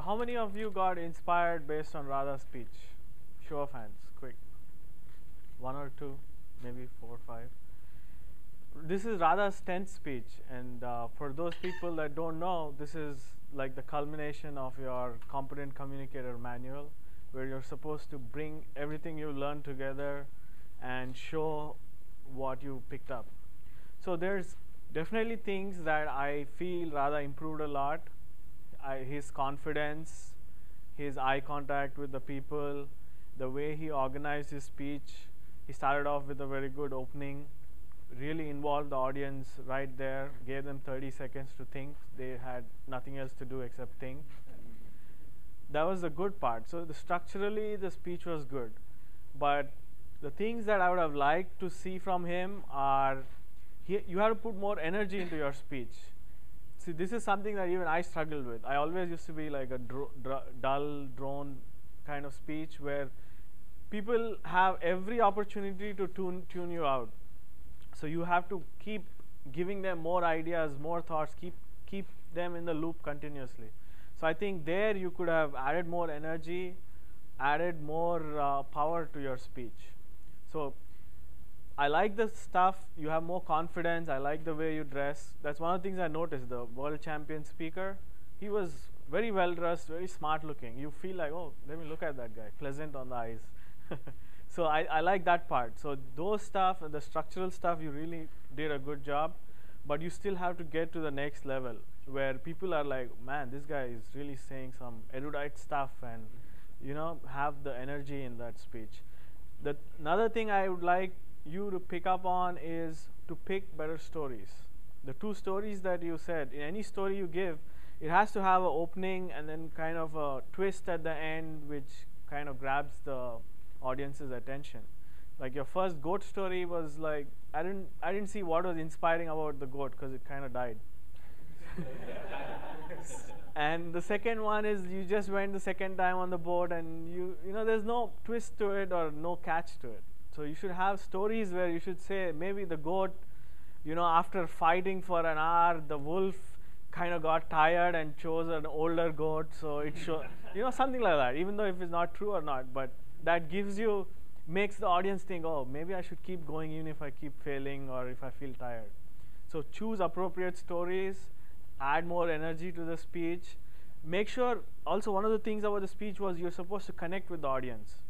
how many of you got inspired based on Radha's speech? Show of hands, quick. One or two, maybe 4 or 5. This is Radha's 10th speech, and for those people that don't know, this is like the culmination of your competent communicator manual, where you're supposed to bring everything you learned together and show what you picked up. So there's definitely things that I feel Radha improved a lot. His confidence, his eye contact with the people, the way he organized his speech. He started off with a very good opening, really involved the audience right there, gave them 30 seconds to think. They had nothing else to do except think. That was the good part. So structurally, the speech was good. But the things that I would have liked to see from him are, you have to put more energy into your speech. See, this is something that even I struggled with. I always used to be like a dull, drone kind of speech where people have every opportunity to tune you out. So you have to keep giving them more ideas, more thoughts, keep them in the loop continuously. So I think there you could have added more energy, added more power to your speech. So I like the stuff, you have more confidence, I like the way you dress. That's one of the things I noticed. The world champion speaker, he was very well dressed, very smart looking. You feel like, oh, let me look at that guy, pleasant on the eyes. So I like that part. So those stuff, the structural stuff, you really did a good job, but you still have to get to the next level where people are like, man, this guy is really saying some erudite stuff, and have the energy in that speech. Another thing I would like you to pick up on is to pick better stories. The 2 stories that you said, in any story you give, it has to have an opening and then kind of a twist at the end which kind of grabs the audience's attention. Like your first goat story was like, I didn't see what was inspiring about the goat because it kind of died. And the second one is you just went the second time on the boat and you know there's no twist to it or no catch to it. So you should have stories where you should say maybe the goat, after fighting for an hour, the wolf kind of got tired and chose an older goat. So it shows, something like that, even though if it's not true or not. But that makes the audience think, oh, maybe I should keep going even if I keep failing or if I feel tired. So choose appropriate stories, add more energy to the speech. Make sure, also one of the things about the speech was you're supposed to connect with the audience.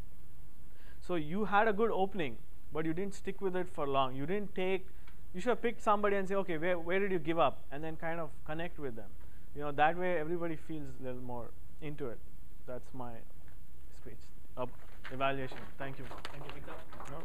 So you had a good opening, but you didn't stick with it for long. You should have picked somebody and say, okay, where did you give up? And then kind of connect with them. That way everybody feels a little more into it. That's my speech. Evaluation. Thank you. Thank you, Peter. No.